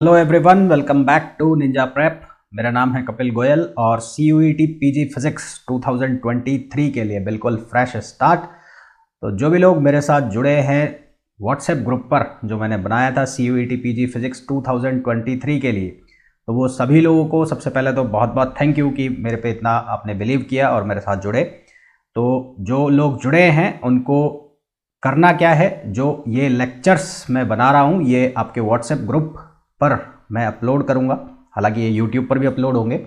Hello everyone, welcome back to Ninja Prep. मेरा नाम है कपिल गोयल और CUET PG फिजिक्स 2023 के लिए बिल्कुल फ्रेश स्टार्ट। तो जो भी लोग मेरे साथ जुड़े हैं व्हाट्सएप ग्रुप पर जो मैंने बनाया था CUET PG फिजिक्स 2023 के लिए, तो वो सभी लोगों को सबसे पहले तो बहुत बहुत थैंक यू कि मेरे पे इतना आपने बिलीव किया और मेरे साथ जुड़े। तो जो लोग जुड़े हैं उनको करना क्या है, जो ये लेक्चर्स मैं बना रहा हूँ ये आपके व्हाट्सएप ग्रुप पर मैं अपलोड करूंगा। हालांकि ये यूट्यूब पर भी अपलोड होंगे,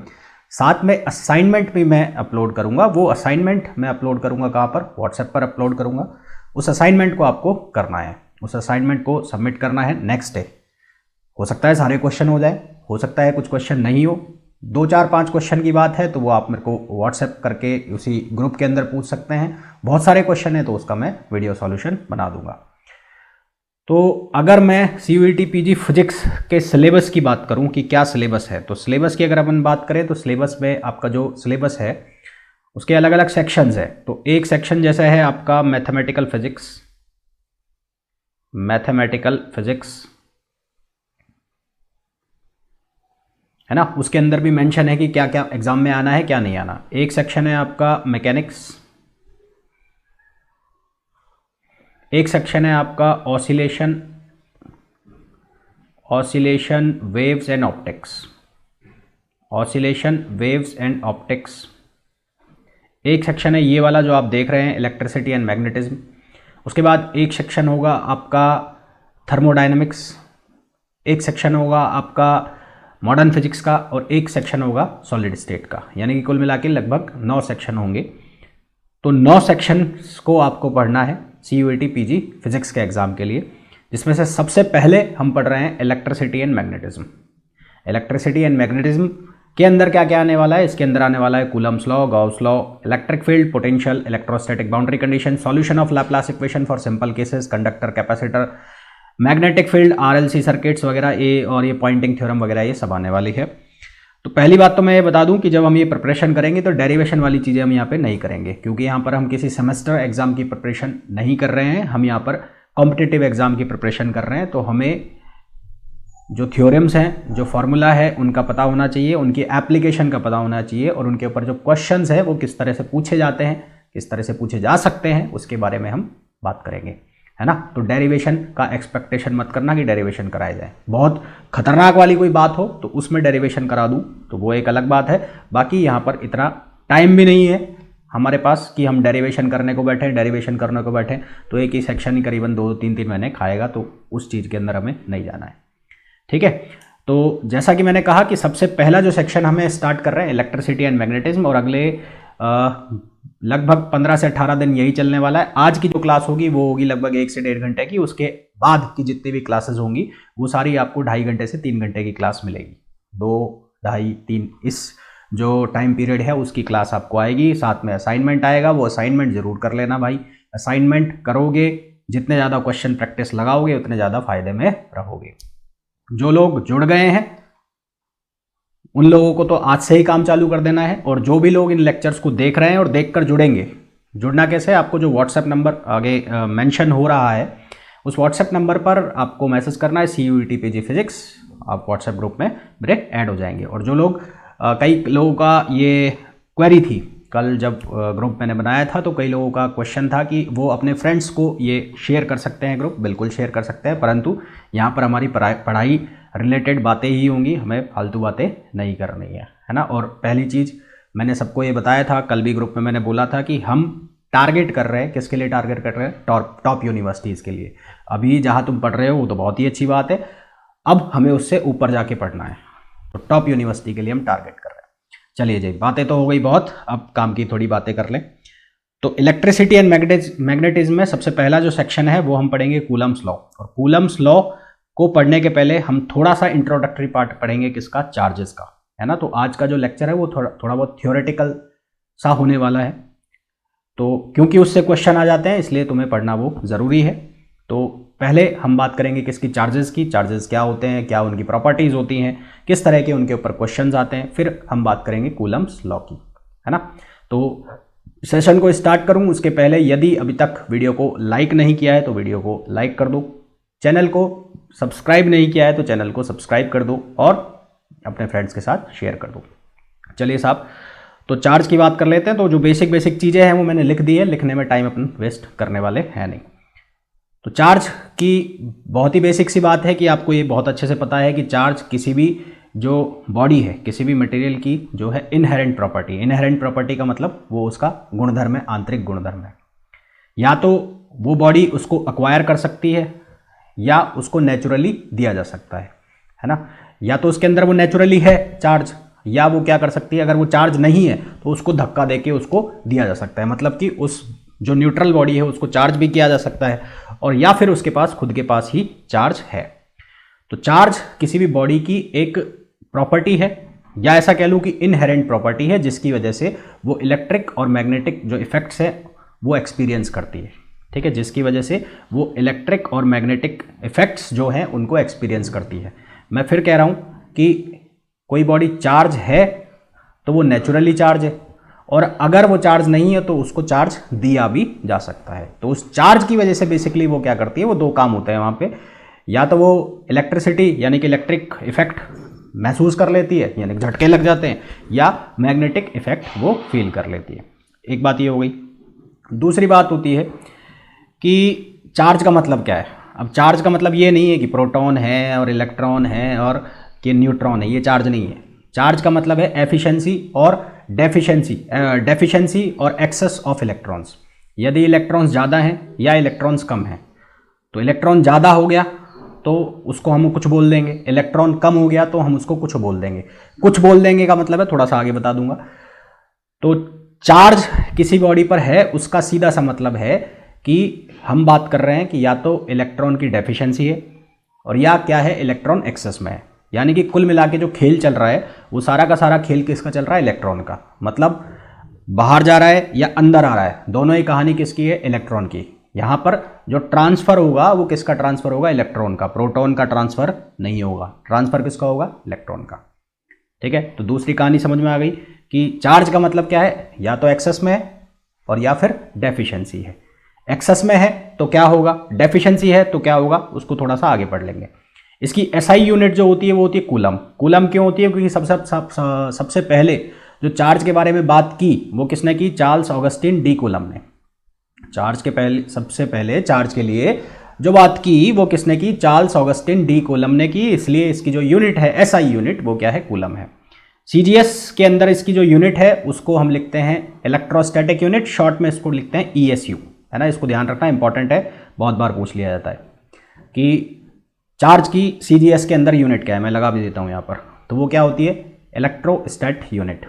साथ में असाइनमेंट भी मैं अपलोड करूंगा। वो असाइनमेंट मैं अपलोड करूंगा कहाँ पर? व्हाट्सएप पर अपलोड करूंगा। उस असाइनमेंट को आपको करना है, उस असाइनमेंट को सबमिट करना है नेक्स्ट डे। हो सकता है सारे क्वेश्चन हो जाए, हो सकता है कुछ क्वेश्चन नहीं हो। 2 4 5 क्वेश्चन की बात है तो वो आप मेरे को व्हाट्सएप करके उसी ग्रुप के अंदर पूछ सकते हैं। बहुत सारे क्वेश्चन है तो उसका मैं वीडियो सॉल्यूशन बना दूंगा। तो अगर मैं CUET PG फिजिक्स के सिलेबस की बात करूं कि क्या सिलेबस है, तो सिलेबस की अगर अपन बात करें तो सिलेबस में आपका जो सिलेबस है उसके अलग अलग सेक्शंस है। तो एक सेक्शन जैसा है आपका मैथमेटिकल फिजिक्स, है ना। उसके अंदर भी मेंशन है कि क्या क्या एग्जाम में आना है क्या नहीं आना। एक सेक्शन है आपका मैकेनिक्स, एक सेक्शन है आपका ऑसिलेशन वेव्स एंड ऑप्टिक्स, एक सेक्शन है ये वाला जो आप देख रहे हैं इलेक्ट्रिसिटी एंड मैग्नेटिज्म। उसके बाद एक सेक्शन होगा आपका थर्मोडायनेमिक्स, एक सेक्शन होगा आपका मॉडर्न फिजिक्स का और एक सेक्शन होगा सॉलिड स्टेट का। यानी कि कुल मिला के लगभग 9 सेक्शन होंगे। तो 9 सेक्शंस को आपको पढ़ना है CUET PG फिजिक्स के एग्जाम के लिए, जिसमें से सबसे पहले हम पढ़ रहे हैं electricity and magnetism. Electricity and magnetism के अंदर क्या क्या आने वाला है? इसके अंदर आने वाला है Coulomb's law, Gauss law, electric field, potential, electrostatic boundary condition, solution of Laplace equation for simple cases, conductor, capacitor, magnetic field, RLC circuits वगैरह, ये और ये पॉइंटिंग थ्योरम वगैरह ये सब आने वाली है। तो पहली बात तो मैं ये बता दूं कि जब हम ये प्रिपरेशन करेंगे तो डेरिवेशन वाली चीज़ें हम यहाँ पे नहीं करेंगे, क्योंकि यहाँ पर हम किसी सेमेस्टर एग्जाम की प्रिपरेशन नहीं कर रहे हैं, हम यहाँ पर कॉम्पिटिटिव एग्जाम की प्रिपरेशन कर रहे हैं। तो हमें जो थ्योरम्स हैं, जो फार्मूला है उनका पता होना चाहिए, उनकी एप्लीकेशन का पता होना चाहिए और उनके ऊपर जो क्वेश्चंस है वो किस तरह से पूछे जाते हैं, किस तरह से पूछे जा सकते हैं, उसके बारे में हम बात करेंगे, है ना। तो डेरिवेशन का एक्सपेक्टेशन मत करना कि डेरिवेशन कराया जाए। बहुत खतरनाक वाली कोई बात हो तो उसमें डेरिवेशन करा दूं तो वो एक अलग बात है। बाकी यहाँ पर इतना टाइम भी नहीं है हमारे पास कि हम डेरिवेशन करने को बैठे तो एक ही सेक्शन ही करीबन 2-3 महीने खाएगा, तो उस चीज़ के अंदर हमें नहीं जाना है, ठीक है। तो जैसा कि मैंने कहा कि सबसे पहला जो सेक्शन हमें स्टार्ट कर रहे हैं इलेक्ट्रिसिटी एंड मैग्नेटिज्म, और अगले लगभग 15 से 18 दिन यही चलने वाला है। आज की जो क्लास होगी वो होगी लगभग 1 से 1.5 घंटे की। उसके बाद की जितनी भी क्लासेस होंगी वो सारी आपको 2.5 घंटे से 3 घंटे की क्लास मिलेगी। 2, 2.5, 3 इस जो टाइम पीरियड है उसकी क्लास आपको आएगी। साथ में असाइनमेंट आएगा, वो असाइनमेंट जरूर कर लेना भाई। असाइनमेंट करोगे, जितने ज़्यादा क्वेश्चन प्रैक्टिस लगाओगे उतने ज़्यादा फायदे में रहोगे। जो लोग जुड़ गए हैं उन लोगों को तो आज से ही काम चालू कर देना है, और जो भी लोग इन लेक्चर्स को देख रहे हैं और देखकर जुड़ेंगे, जुड़ना कैसे? आपको जो व्हाट्सएप नंबर आगे मेंशन हो रहा है उस व्हाट्सएप नंबर पर आपको मैसेज करना है CUET PG फिजिक्स, आप व्हाट्सएप ग्रुप में मेरे ऐड हो जाएंगे। और जो लोग कई लोगों का ये क्वेरी थी, कल जब ग्रुप मैंने बनाया था तो कई लोगों का क्वेश्चन था कि वो अपने फ्रेंड्स को ये शेयर कर सकते हैं ग्रुप। बिल्कुल शेयर कर सकते हैं, परंतु यहाँ पर हमारी पढ़ाई रिलेटेड बातें ही होंगी, हमें फालतू बातें नहीं करनी है ना। और पहली चीज़ मैंने सबको ये बताया था, कल भी ग्रुप में मैंने बोला था कि हम टारगेट कर रहे हैं, किसके लिए टारगेट कर रहे हैं? टॉप यूनिवर्सिटीज़ के लिए। अभी जहाँ तुम पढ़ रहे हो वो तो बहुत ही अच्छी बात है, अब हमें उससे ऊपर जाके पढ़ना है, तो टॉप यूनिवर्सिटी के लिए हम टारगेट कर रहे हैं। चलिए जी, बातें तो हो गई बहुत, अब काम की थोड़ी बातें कर लें। तो इलेक्ट्रिसिटी एंड मैग्नेटिज्म में सबसे पहला जो सेक्शन है वो हम पढ़ेंगे कूलम्स लॉ। और कूलम्स लॉ को पढ़ने के पहले हम थोड़ा सा इंट्रोडक्टरी पार्ट पढ़ेंगे, किसका? चार्जेस का, है ना। तो आज का जो लेक्चर है वो थोड़ा बहुत थ्योरेटिकल सा होने वाला है, तो क्योंकि उससे क्वेश्चन आ जाते हैं इसलिए तुम्हें पढ़ना वो ज़रूरी है। तो पहले हम बात करेंगे किसकी? चार्जेस की। चार्जेस क्या होते हैं, क्या उनकी प्रॉपर्टीज़ होती हैं, किस तरह के उनके ऊपर क्वेश्चंस आते हैं, फिर हम बात करेंगे कूलम्स लॉ की, है ना। तो सेशन को स्टार्ट करूं उसके पहले यदि अभी तक वीडियो को लाइक नहीं किया है तो वीडियो को लाइक कर दो, चैनल को सब्सक्राइब नहीं किया है तो चैनल को सब्सक्राइब कर दो और अपने फ्रेंड्स के साथ शेयर कर दो। चलिए साहब, तो चार्ज की बात कर लेते हैं। तो जो बेसिक चीज़ें हैं वो मैंने लिख दी है, लिखने में टाइम अपन वेस्ट करने वाले हैं नहीं। तो चार्ज की बहुत ही बेसिक सी बात है कि आपको ये बहुत अच्छे से पता है कि चार्ज किसी भी जो बॉडी है, किसी भी मटेरियल की जो है इनहेरेंट प्रॉपर्टी, इनहेरेंट प्रॉपर्टी का मतलब वो उसका गुणधर्म है, आंतरिक गुणधर्म है। या तो वो बॉडी उसको अक्वायर कर सकती है या उसको नेचुरली दिया जा सकता है ना। या तो उसके अंदर वो नेचुरली है चार्ज, या वो क्या कर सकती है, अगर वो चार्ज नहीं है तो उसको धक्का देके उसको दिया जा सकता है। मतलब कि उस जो न्यूट्रल बॉडी है उसको चार्ज भी किया जा सकता है, और या फिर उसके पास खुद के पास ही चार्ज है। तो चार्ज किसी भी बॉडी की एक प्रॉपर्टी है, या ऐसा कह लूँ कि इनहेरेंट प्रॉपर्टी है, जिसकी वजह से वो इलेक्ट्रिक और मैग्नेटिक जो इफेक्ट्स है वो एक्सपीरियंस करती है। ठीक है, जिसकी वजह से वो इलेक्ट्रिक और मैग्नेटिक इफेक्ट्स जो हैं उनको एक्सपीरियंस करती है। मैं फिर कह रहा हूँ कि कोई बॉडी चार्ज है तो वो नेचुरली चार्ज है, और अगर वो चार्ज नहीं है तो उसको चार्ज दिया भी जा सकता है। तो उस चार्ज की वजह से बेसिकली वो क्या करती है, वो दो काम होते हैं वहाँ पे, या तो वो इलेक्ट्रिसिटी यानी कि इलेक्ट्रिक इफेक्ट महसूस कर लेती है, यानी झटके लग जाते हैं, या मैग्नेटिक इफेक्ट वो फील कर लेती है। एक बात ये हो गई। दूसरी बात होती है कि चार्ज का मतलब क्या है। अब चार्ज का मतलब ये नहीं है कि प्रोटॉन है और इलेक्ट्रॉन है और कि न्यूट्रॉन है, ये चार्ज नहीं है। चार्ज का मतलब है एफिशिएंसी और डेफिशिएंसी और एक्सेस ऑफ इलेक्ट्रॉन्स। यदि इलेक्ट्रॉन्स ज़्यादा हैं या इलेक्ट्रॉन्स कम हैं, तो इलेक्ट्रॉन ज़्यादा हो गया तो उसको हम कुछ बोल देंगे, इलेक्ट्रॉन कम हो गया तो हम उसको कुछ बोल देंगे। कुछ बोल देंगे का मतलब है, थोड़ा सा आगे बता दूंगा। तो चार्ज किसी बॉडी पर है उसका सीधा सा मतलब है कि हम बात कर रहे हैं कि या तो इलेक्ट्रॉन की डेफिशिएंसी है और या क्या है, इलेक्ट्रॉन एक्सेस में है। यानी कि कुल मिला के जो खेल चल रहा है वो सारा का सारा खेल किसका चल रहा है, इलेक्ट्रॉन का। मतलब बाहर जा रहा है या अंदर आ रहा है, दोनों ही कहानी किसकी है, इलेक्ट्रॉन की। यहाँ पर जो ट्रांसफर होगा वो किसका ट्रांसफर होगा, इलेक्ट्रॉन का। प्रोटॉन का ट्रांसफर नहीं होगा, ट्रांसफर किसका होगा, इलेक्ट्रॉन का। ठीक है, तो दूसरी कहानी समझ में आ गई कि चार्ज का मतलब क्या है, या तो एक्सेस में है और या फिर डेफिशिएंसी है। एक्सेस में है तो क्या होगा, डेफिशिएंसी है तो क्या होगा, उसको थोड़ा सा आगे पढ़ लेंगे। इसकी एसआई यूनिट जो होती है वो होती है कूलम। कूलम क्यों होती है, क्योंकि सबसे पहले जो चार्ज के बारे में बात की वो किसने की, चार्ल्स ऑगस्टिन डी कूलम ने। चार्ज के पहले, सबसे पहले चार्ज के लिए जो बात की वो किसने की, चार्ल्स ऑगस्टिन डी कूलम ने की। इसलिए इसकी जो यूनिट है एसआई यूनिट वो क्या है, कूलम है। सीजीएस के अंदर इसकी जो यूनिट है उसको हम लिखते हैं इलेक्ट्रोस्टैटिक यूनिट, शॉर्ट में इसको लिखते हैं ईएसयू, है ना। इसको ध्यान रखना, इंपॉर्टेंट है, बहुत बार पूछ लिया जाता है कि चार्ज की सीजीएस के अंदर यूनिट क्या है। मैं लगा भी देता हूँ यहाँ पर, तो वो क्या होती है, इलेक्ट्रोस्टैट यूनिट।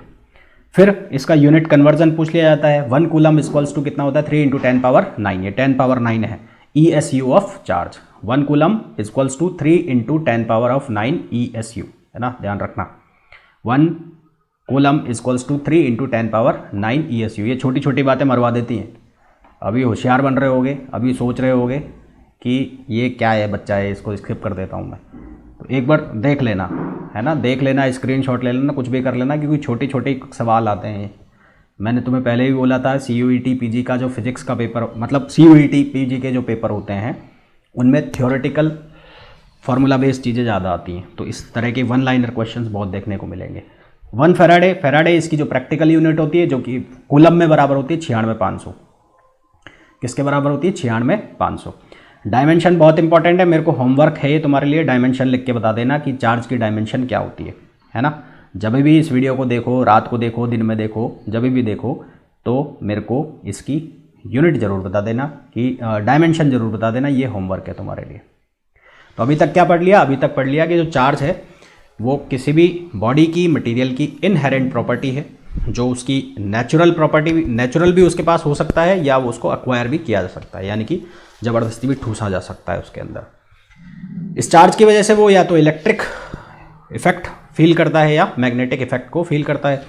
फिर इसका यूनिट कन्वर्जन पूछ लिया जाता है। 1 कूलम इक्वल्स टू कितना होता है, 3 × 10⁻⁹ ये 10⁻⁹ है ESU of charge. 1 coulomb equals to 3 × 10⁻⁹ ESU, है ना, ध्यान रखना। 1 कूलम इक्वल्स टू 3 × 10⁻⁹ ईएसयू। ये छोटी छोटी बातें मरवा देती हैं। अभी होशियार बन रहे होगे, अभी सोच रहे होगे कि ये क्या है, बच्चा है, इसको स्किप कर देता हूँ मैं। तो एक बार देख लेना, है ना, देख लेना, स्क्रीनशॉट ले लेना, कुछ भी कर लेना, क्योंकि छोटे छोटे सवाल आते हैं। मैंने तुम्हें पहले भी बोला था CUET PG का जो फिजिक्स का पेपर, मतलब CUET PG के जो पेपर होते हैं उनमें थ्योरेटिकल फार्मूला बेस्ड चीज़ें ज़्यादा आती हैं। तो इस तरह के 1 लाइनर क्वेश्चंस बहुत देखने को मिलेंगे। 1 फेराडे इसकी जो प्रैक्टिकल यूनिट होती है, जो कि कूलम में बराबर होती है 96,500। किसके बराबर होती है, 96,500। डायमेंशन बहुत इंपॉर्टेंट है, मेरे को होमवर्क है ये तुम्हारे लिए। डायमेंशन लिख के बता देना कि चार्ज की डायमेंशन क्या होती है ना। जब भी इस वीडियो को देखो, रात को देखो, दिन में देखो, जब भी देखो, तो मेरे को इसकी यूनिट ज़रूर बता देना, कि डायमेंशन ज़रूर बता देना। ये होमवर्क है तुम्हारे लिए। तो अभी तक क्या पढ़ लिया, अभी तक पढ़ लिया कि जो चार्ज है वो किसी भी बॉडी की, मटेरियल की इनहेरेंट प्रॉपर्टी है, जो उसकी नेचुरल प्रॉपर्टी, नेचुरल भी उसके पास हो सकता है या वो उसको अक्वायर भी किया जा सकता है, यानी कि ज़बरदस्ती भी ठूसा जा सकता है उसके अंदर। इस चार्ज की वजह से वो या तो इलेक्ट्रिक इफेक्ट फील करता है या मैग्नेटिक इफेक्ट को फील करता है।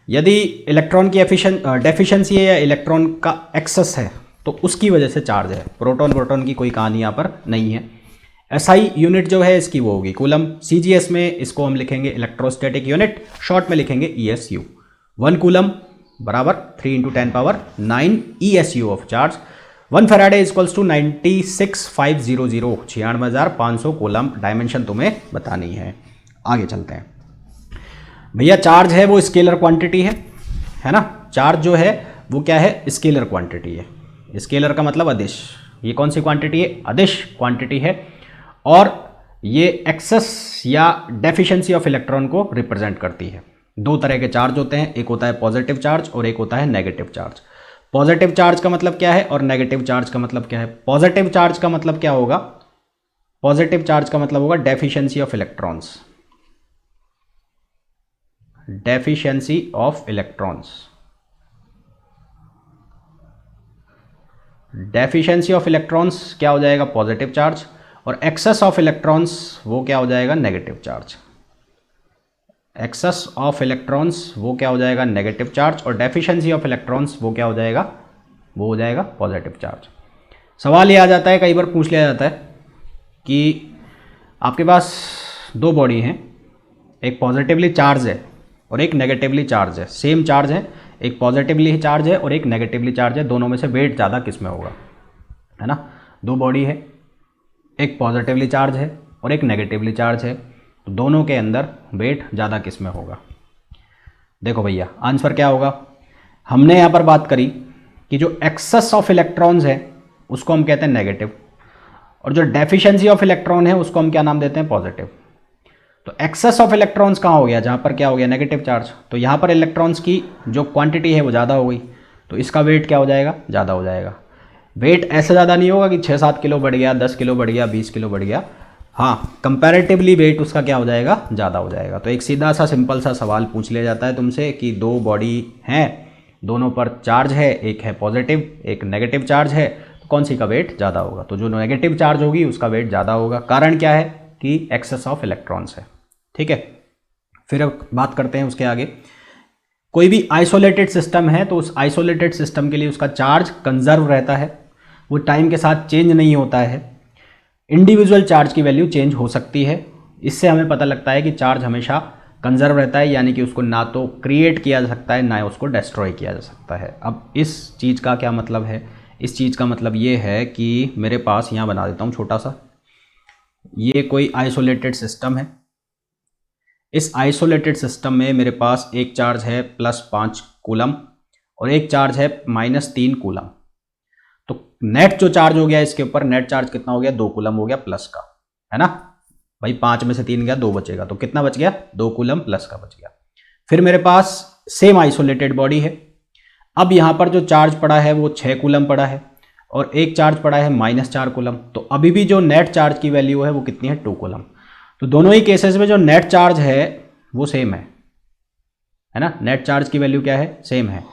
यदि इलेक्ट्रॉन की डेफिशिएंसी है या इलेक्ट्रॉन का एक्सेस है तो उसकी वजह से चार्ज है। प्रोटॉन की कोई कहानी यहाँ पर नहीं है। एसआई यूनिट जो है इसकी वो होगी कूलम। सीजीएस में इसको हम लिखेंगे इलेक्ट्रोस्टैटिक यूनिट, शॉर्ट में लिखेंगे ईएसयू। 1 कूलम बराबर 3 × 10⁻⁹ ESU of charge. 1 Faraday equals to 96,500, 96,500 coulomb dimension तुम्हें बतानी है। आगे चलते हैं भैया। चार्ज है वो स्केलर क्वांटिटी है ना। चार्ज जो है वो क्या है, स्केलर क्वांटिटी है। स्केलर का मतलब अदिश। ये कौन सी क्वांटिटी है, अदिश क्वांटिटी है। और ये एक्सेस या डेफिशिएंसी ऑफ इलेक्ट्रॉन को रिप्रेजेंट करती है। दो तरह के चार्ज होते हैं, एक होता है पॉजिटिव चार्ज और एक होता है नेगेटिव चार्ज। पॉजिटिव चार्ज का मतलब क्या है और नेगेटिव चार्ज का मतलब क्या है। पॉजिटिव चार्ज का मतलब क्या होगा, पॉजिटिव चार्ज का मतलब होगा deficiency of electrons, deficiency of electrons. Deficiency of electrons क्या हो जाएगा, पॉजिटिव चार्ज। और एक्सेस ऑफ इलेक्ट्रॉन्स वो क्या हो जाएगा, negative charge. Excess of electrons वो क्या हो जाएगा, नेगेटिव चार्ज। और डेफिशिएंसी ऑफ इलेक्ट्रॉन्स वो क्या हो जाएगा, वो हो जाएगा पॉजिटिव चार्ज। सवाल ये आ जाता है, कई बार पूछ लिया जाता है कि आपके पास दो बॉडी हैं, एक पॉजिटिवली चार्ज है और एक नेगेटिवली चार्ज है। सेम चार्ज है, एक पॉजिटिवली चार्ज है और एक नेगेटिवली चार्ज है। दोनों में से वेट ज़्यादा किस में होगा, है ना। दो बॉडी है, एक पॉजिटिवली चार्ज है और एक नेगेटिवली चार्ज है, तो दोनों के अंदर वेट ज़्यादा किस में होगा। देखो भैया आंसर क्या होगा, हमने यहाँ पर बात करी कि जो एक्सेस ऑफ इलेक्ट्रॉन्स है उसको हम कहते हैं नेगेटिव, और जो डेफिशिएंसी ऑफ इलेक्ट्रॉन है उसको हम क्या नाम देते हैं, पॉजिटिव। तो एक्सेस ऑफ इलेक्ट्रॉन्स कहाँ हो गया, जहाँ पर क्या हो गया, नेगेटिव चार्ज। तो यहाँ पर इलेक्ट्रॉन्स की जो क्वांटिटी है वो ज़्यादा हो गई, तो इसका वेट क्या हो जाएगा, ज़्यादा हो जाएगा। वेट ऐसे ज़्यादा नहीं होगा कि 6-7 किलो बढ़ गया, 10 किलो बढ़ गया, 20 किलो बढ़ गया। हाँ, कंपैरेटिवली वेट उसका क्या हो जाएगा, ज़्यादा हो जाएगा। तो एक सीधा सा सिंपल सा सवाल पूछ लिया जाता है तुमसे कि दो बॉडी हैं, दोनों पर चार्ज है, एक है पॉजिटिव एक नेगेटिव चार्ज है, तो कौन सी का वेट ज़्यादा होगा। तो जो नेगेटिव चार्ज होगी उसका वेट ज़्यादा होगा। कारण क्या है कि एक्सेस ऑफ इलेक्ट्रॉन्स है। ठीक है, फिर अब बात करते हैं उसके आगे। कोई भी आइसोलेटेड सिस्टम है तो उस आइसोलेटेड सिस्टम के लिए उसका चार्ज कंजर्व रहता है, वो टाइम के साथ चेंज नहीं होता है। इंडिविजुअल चार्ज की वैल्यू चेंज हो सकती है। इससे हमें पता लगता है कि चार्ज हमेशा कंजर्व रहता है, यानी कि उसको ना तो क्रिएट किया जा सकता है ना उसको डिस्ट्रॉय किया जा सकता है। अब इस चीज़ का क्या मतलब है, इस चीज़ का मतलब ये है कि मेरे पास यहाँ बना देता हूँ छोटा सा, ये कोई आइसोलेटेड सिस्टम है। इस आइसोलेटेड सिस्टम में मेरे पास एक चार्ज है +5 कूलम और एक चार्ज है -3 कूलम। तो नेट जो चार्ज हो गया इसके ऊपर, नेट चार्ज कितना हो गया, 2 कूलम हो गया प्लस का, है ना भाई। 5 में से 3 गया, 2 बचेगा, तो कितना बच गया, 2 कूलम प्लस का बच गया। फिर मेरे पास सेम आइसोलेटेड बॉडी है। अब यहाँ पर जो चार्ज पड़ा है वो 6 कूलम पड़ा है और एक चार्ज पड़ा है -4 कूलम। तो अभी भी जो नेट चार्ज की वैल्यू है वो कितनी है, 2 कूलम। तो दोनों ही केसेस में जो नेट चार्ज है वो सेम है ना। नेट चार्ज की वैल्यू क्या है, सेम है,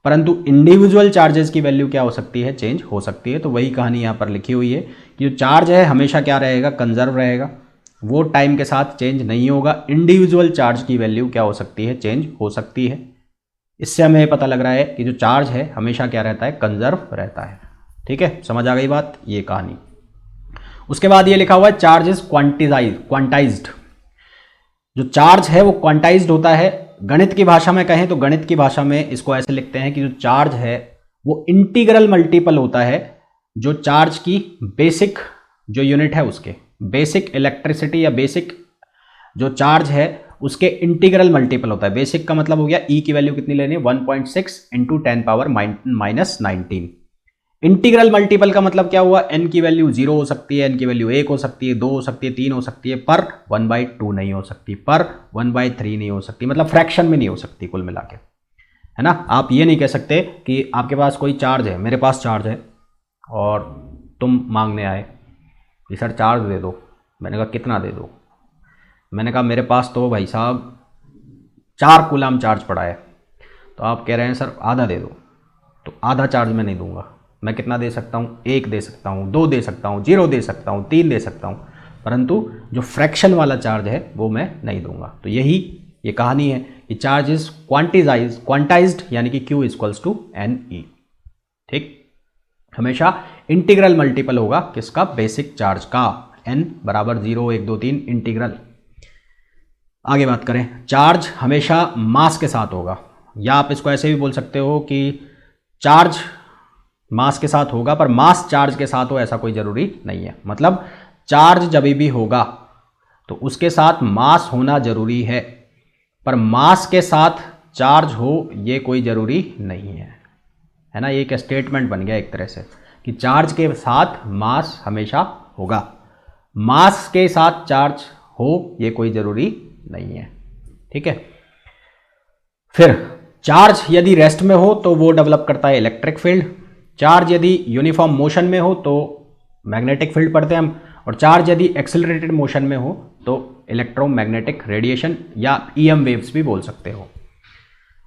परंतु इंडिविजुअल चार्जेस की वैल्यू क्या हो सकती है, चेंज हो सकती है। तो वही कहानी यहाँ पर लिखी हुई है कि जो चार्ज है हमेशा क्या रहेगा, कंजर्व रहेगा, वो टाइम के साथ चेंज नहीं होगा। इंडिविजुअल चार्ज की वैल्यू क्या हो सकती है, चेंज हो सकती है। इससे हमें पता लग रहा है कि जो चार्ज है हमेशा क्या रहता है, कंजर्व रहता है। ठीक है, समझ आ गई बात, ये कहानी। उसके बाद ये लिखा हुआ है चार्ज इज क्वांटाइज्ड। जो चार्ज है वो क्वांटाइज्ड होता है। गणित की भाषा में कहें तो गणित की भाषा में इसको ऐसे लिखते हैं कि जो चार्ज है वो इंटीग्रल मल्टीपल होता है जो चार्ज की बेसिक जो यूनिट है उसके, बेसिक इलेक्ट्रिसिटी या बेसिक जो चार्ज है उसके इंटीग्रल मल्टीपल होता है। बेसिक का मतलब हो गया ई की वैल्यू कितनी लेनी है, 1.6 × 10⁻⁻19। इंटीग्रल मल्टीपल का मतलब क्या हुआ, n की वैल्यू 0 हो सकती है, n की वैल्यू 1 हो सकती है, 2 हो सकती है, 3 हो सकती है, पर 1/2 नहीं हो सकती, पर 1/3 नहीं हो सकती, मतलब फ्रैक्शन में नहीं हो सकती कुल मिला के, है ना। आप ये नहीं कह सकते कि आपके पास कोई चार्ज है, मेरे पास चार्ज है और तुम मांगने आए कि सर चार्ज दे दो। मैंने कहा कितना दे दो, मैंने कहा मेरे पास तो भाई साहब 4 कूलम चार्ज पड़ा है। तो आप कह रहे हैं सर आधा दे दो, तो आधा चार्ज मैं नहीं दूंगा। मैं कितना दे सकता हूँ, 1 दे सकता हूँ, 2 दे सकता हूँ, 0 दे सकता हूँ, 3 दे सकता हूँ, परंतु जो फ्रैक्शन वाला चार्ज है वो मैं नहीं दूंगा। तो यही ये कहानी है कि चार्ज इज क्वांटाइज्ड यानी कि Q = NE। ठीक, हमेशा इंटीग्रल मल्टीपल होगा किसका, बेसिक चार्ज का। n = 0 1 2 3 integral. आगे बात करें, चार्ज हमेशा मास के साथ होगा, या आप इसको ऐसे भी बोल सकते हो कि चार्ज मास के साथ होगा, पर मास चार्ज के साथ हो ऐसा कोई ज़रूरी नहीं है। मतलब चार्ज जब भी होगा तो उसके साथ मास होना ज़रूरी है, पर मास के साथ चार्ज हो ये कोई ज़रूरी नहीं है ना। ये एक स्टेटमेंट बन गया एक तरह से कि चार्ज के साथ मास हमेशा होगा, मास के साथ चार्ज हो ये कोई ज़रूरी नहीं है। ठीक है। फिर चार्ज यदि रेस्ट में हो तो वो डेवलप करता है इलेक्ट्रिक फील्ड, चार्ज यदि यूनिफॉर्म मोशन में हो तो मैग्नेटिक फील्ड पढ़ते हैं हम, और चार्ज यदि एक्सेलरेटेड मोशन में हो तो इलेक्ट्रोमैग्नेटिक रेडिएशन या ईएम वेव्स भी बोल सकते हो।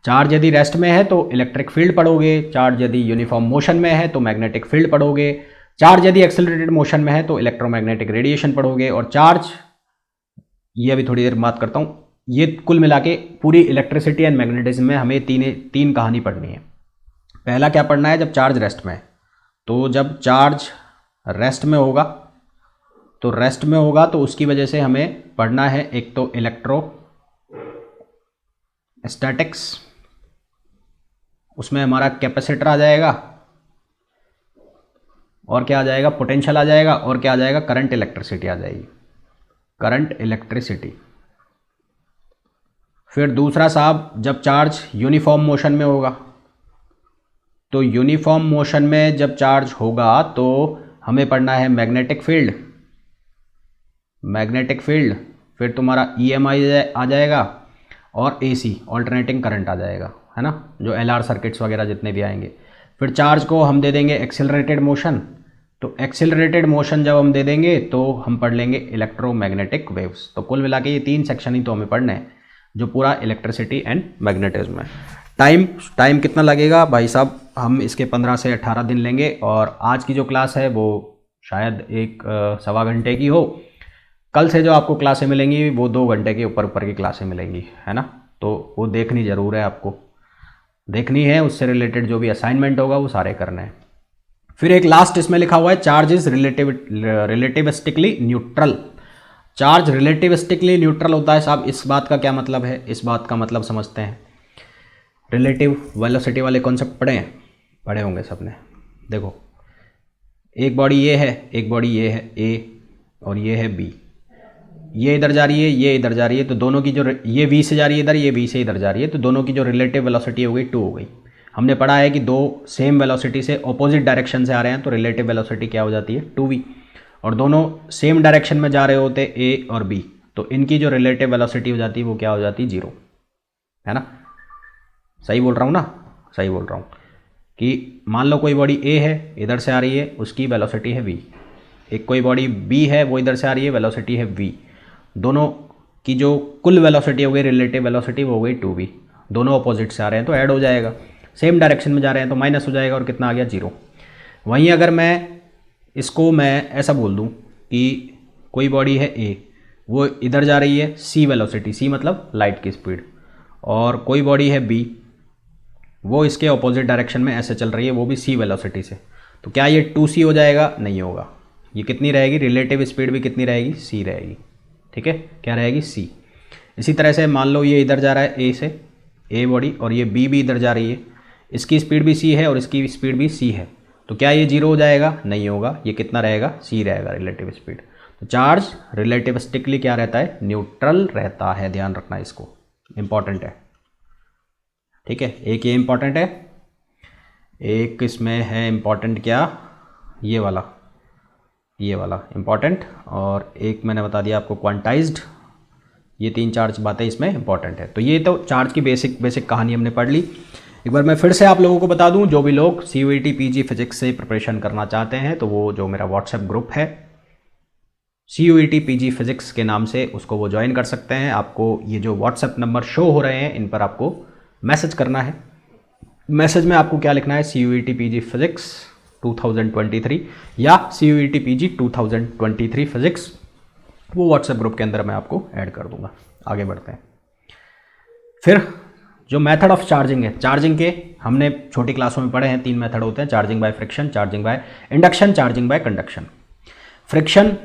चार्ज यदि रेस्ट में है तो इलेक्ट्रिक फील्ड पढ़ोगे, चार्ज यदि यूनिफॉर्म मोशन में है तो मैग्नेटिक फील्ड पढ़ोगे, चार्ज यदि एक्सेलरेटेड मोशन में है तो इलेक्ट्रोमैग्नेटिक रेडिएशन पढ़ोगे। और चार्ज, ये अभी थोड़ी देर बात करता हूँ, ये कुल मिला के पूरी इलेक्ट्रिसिटी एंड मैग्नेटिज्म में हमें तीन कहानी पढ़नी है। पहला क्या पढ़ना है, जब चार्ज रेस्ट में है, तो जब चार्ज रेस्ट में होगा तो उसकी वजह से हमें पढ़ना है एक तो इलेक्ट्रोस्टैटिक्स, उसमें हमारा कैपेसिटर आ जाएगा, और क्या आ जाएगा, पोटेंशियल आ जाएगा, और क्या आ जाएगा, करंट इलेक्ट्रिसिटी आ जाएगी, करंट इलेक्ट्रिसिटी। फिर दूसरा साहब, जब चार्ज यूनिफॉर्म मोशन में होगा, तो यूनिफॉर्म मोशन में जब चार्ज होगा तो हमें पढ़ना है मैग्नेटिक फील्ड, फिर तुम्हारा ईएमआई आ जाएगा, और एसी ऑल्टरनेटिंग करंट आ जाएगा, है ना, जो एलआर सर्किट्स वगैरह जितने भी आएंगे। फिर चार्ज को हम दे देंगे एक्सेलरेटेड मोशन, तो एक्सेलरेटेड मोशन जब हम दे देंगे तो हम पढ़ लेंगे इलेक्ट्रोमैग्नेटिक वेव्स। तो कुल मिला के ये 3 सेक्शन ही तो हमें पढ़ने हैं जो पूरा इलेक्ट्रिसिटी एंड मैग्नेटिज्म है। टाइम कितना लगेगा भाई साहब, हम इसके 15 से 18 दिन लेंगे, और आज की जो क्लास है वो शायद 1-1.25 घंटे की हो। कल से जो आपको क्लासें मिलेंगी वो 2 घंटे के ऊपर की क्लासें मिलेंगी, है ना, तो वो देखनी ज़रूर है, आपको देखनी है, उससे रिलेटेड जो भी असाइनमेंट होगा वो सारे करने हैं। फिर एक लास्ट इसमें लिखा हुआ है, charge is relativistically neutral. Charge relativistically neutral होता है साहब, इस बात का क्या मतलब है, इस बात का मतलब समझते हैं। रिलेटिव वेलोसिटी वाले कॉन्सेप्ट पढ़े होंगे सबने। देखो, एक बॉडी ये है, एक बॉडी ये है ए, और ये है बी, ये इधर जा रही है, ये इधर जा रही है, तो दोनों की जो, ये v से जा रही है इधर, ये v से इधर जा रही है, तो दोनों की जो रिलेटिव वेलोसिटी हो गई 2 हो गई। हमने पढ़ा है कि 2 सेम वेलोसिटी से ऑपोजिट डायरेक्शन से आ रहे हैं तो रिलेटिव वेलोसिटी क्या हो जाती है, 2v, और दोनों सेम डायरेक्शन में जा रहे होते a और b, तो इनकी जो रिलेटिव वेलोसिटी हो जाती है वो क्या हो जाती है, 0, है ना। सही बोल रहा हूँ ना, सही बोल रहा हूँ कि मान लो कोई बॉडी a है, इधर से आ रही है, उसकी वेलोसिटी है v, एक कोई बॉडी b है, वो इधर से आ रही है, वेलोसिटी है v, दोनों की जो कुल वेलोसिटी हो गई, रिलेटिव वेलोसिटी, वो हो गई 2v। दोनों अपोजिट से आ रहे हैं तो ऐड हो जाएगा, सेम डायरेक्शन में जा रहे हैं तो माइनस हो जाएगा, और कितना आ गया, 0। वहीं अगर मैं इसको ऐसा बोल दूं कि कोई बॉडी है a, वो इधर जा रही है c वेलोसिटी, c मतलब लाइट की स्पीड, और कोई बॉडी है b, वो इसके अपोजिट डायरेक्शन में ऐसे चल रही है, वो भी c वेलोसिटी से, तो क्या ये 2c हो जाएगा, नहीं होगा। ये कितनी रहेगी, रिलेटिव स्पीड भी कितनी रहेगी, c रहेगी, ठीक है, क्या रहेगी, c। इसी तरह से मान लो ये इधर जा रहा है a से, a बॉडी, और ये b भी इधर जा रही है, इसकी स्पीड भी c है और इसकी स्पीड भी c है, तो क्या ये 0 हो जाएगा, नहीं होगा। ये कितना रहेगा, c रहेगा रिलेटिव स्पीड। तो चार्ज रिलेटिविस्टिकली क्या रहता है, न्यूट्रल रहता है, ध्यान रखना, इसको इंपॉर्टेंट है, ठीक है। एक ये इंपॉर्टेंट है, एक इसमें है इंपॉर्टेंट क्या, ये वाला इंपॉर्टेंट, और एक मैंने बता दिया आपको क्वांटाइज्ड। ये 3-4 बातें इसमें इंपॉर्टेंट है। तो ये तो चार्ज की बेसिक कहानी हमने पढ़ ली। एक बार मैं फिर से आप लोगों को बता दूं, जो भी लोग CUET PG फिजिक्स से प्रिपरेशन करना चाहते हैं तो वो जो मेरा व्हाट्सएप ग्रुप है CUET PG फिजिक्स के नाम से, उसको वो ज्वाइन कर सकते हैं। आपको ये जो व्हाट्सएप नंबर शो हो रहे हैं इन पर आपको मैसेज करना है। मैसेज में आपको क्या लिखना है, CUET PG फिजिक्स 2023 या CUET PG 2023 फिजिक्स, वो व्हाट्सएप ग्रुप के अंदर मैं आपको ऐड कर दूंगा। आगे बढ़ते हैं। फिर जो मेथड ऑफ चार्जिंग है, चार्जिंग के हमने छोटी क्लासों में पढ़े हैं, 3 मेथड होते हैं, charging by friction, charging by induction, charging by conduction. Friction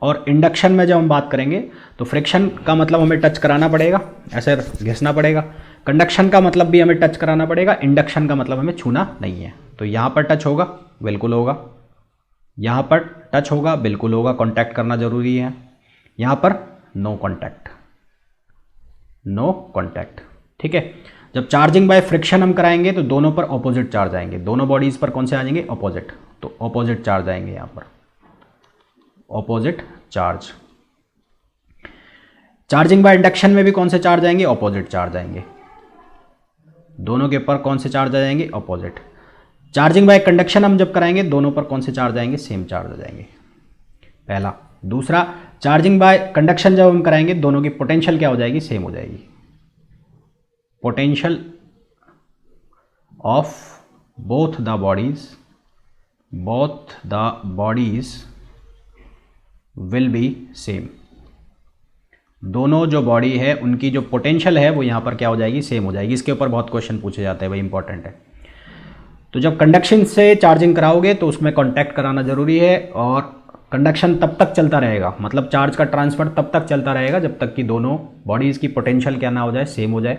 और इंडक्शन में जब हम बात करेंगे तो फ्रिक्शन का मतलब हमें टच कराना पड़ेगा, ऐसे घिसना पड़ेगा। कंडक्शन का मतलब भी हमें टच कराना पड़ेगा, इंडक्शन का मतलब हमें छूना नहीं है। तो यहाँ पर टच होगा, बिल्कुल होगा, यहाँ पर टच होगा, बिल्कुल होगा, कांटेक्ट करना जरूरी है। यहाँ पर नो कांटेक्ट, नो कांटेक्ट। ठीक है, जब चार्जिंग बाय फ्रिक्शन हम कराएंगे तो दोनों पर ऑपोजिट चार्ज आएंगे, दोनों बॉडीज पर कौन से आ जाएंगे, ऑपोजिट, तो ऑपोजिट चार्ज आएंगे यहाँ पर, opposite charge. Charging by induction में भी कौन से चार्ज आएंगे, ऑपोजिट चार्ज आएंगे, दोनों के ऊपर कौन से चार्ज आ जाएंगे, ऑपोजिट। चार्जिंग बाय कंडक्शन हम जब कराएंगे दोनों पर कौन से चार्ज आएंगे, सेम चार्ज आ जाएंगे, पहला। दूसरा, चार्जिंग बाय कंडक्शन जब हम कराएंगे दोनों की पोटेंशियल क्या हो जाएगी, सेम हो जाएगी, potential of both the bodies will be same, दोनों जो बॉडी है उनकी जो पोटेंशियल है वो यहाँ पर क्या हो जाएगी, सेम हो जाएगी। इसके ऊपर बहुत क्वेश्चन पूछे जाते हैं भाई, इंपॉर्टेंट है। तो जब कंडक्शन से चार्जिंग कराओगे तो उसमें कांटेक्ट कराना जरूरी है, और कंडक्शन तब तक चलता रहेगा, मतलब चार्ज का ट्रांसफर तब तक चलता रहेगा जब तक कि दोनों बॉडीज़ की पोटेंशियल क्या ना हो जाए, सेम हो जाए,